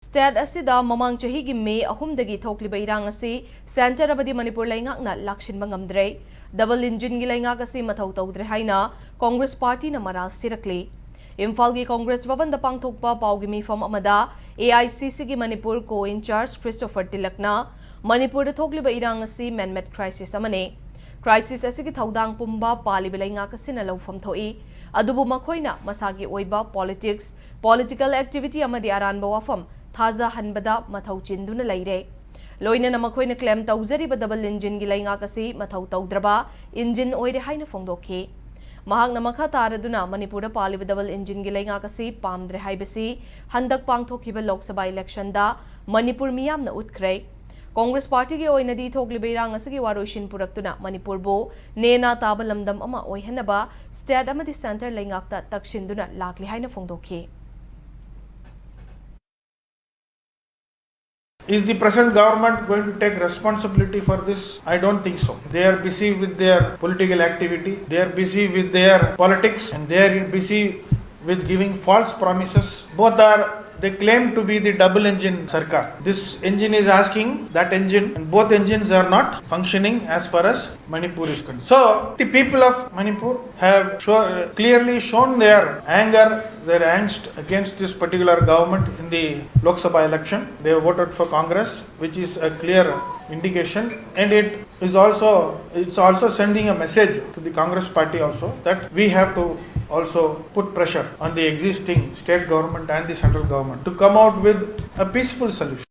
State asida mamang chahigi May ahumdagi thokliba irang asi center abadi Manipur laingakna lakshinba ngamdre double engine gi laingak asi mathau tawdre haina Congress party na maral sirakli Imphal gi Congress Bhavan da pangthokpa pawgi mifam amada AICC gi Manipur co in charge Christopher Tilakna Manipur da thokliba irang asi man-made crisis amane crisis asigi thaudang pumba paliba laingak asina lawfam thoi adubu makhoina masagi oiba political activity amadi aranba wafam Thaza hanbada mathau chinduna leire loina namakhoina claim tawzariba double engine gi laingak asi mathau tawdraba engine oire haina phongdokhe mahak namakha taraduna Manipur da paliba double engine gi laingak asi pamdre haibasi handak pangthokhiba Lok Sabha election da Manipur miyamna utkre Congress party gi oinadi thokliba irang asigi waroishin puraktuna Manipur bo nena taba lamdam ama oihanaba state amadi center laingakta takshinduna lakli haina phongdokhe Is the present government going to take responsibility for this? I don't think so. They are busy with their political activity, they are busy with their politics, and they are busy with giving false promises. They claim to be the double engine Sarkar. This engine is asking that engine, and both engines are not functioning as far as Manipur is concerned. So, the people of Manipur have clearly shown their anger, their angst against this particular government in the Lok Sabha election. They have voted for Congress, which is a clear indication, and it's also sending a message to the Congress party also that we have to also put pressure on the existing state government and the central government to come out with a peaceful solution.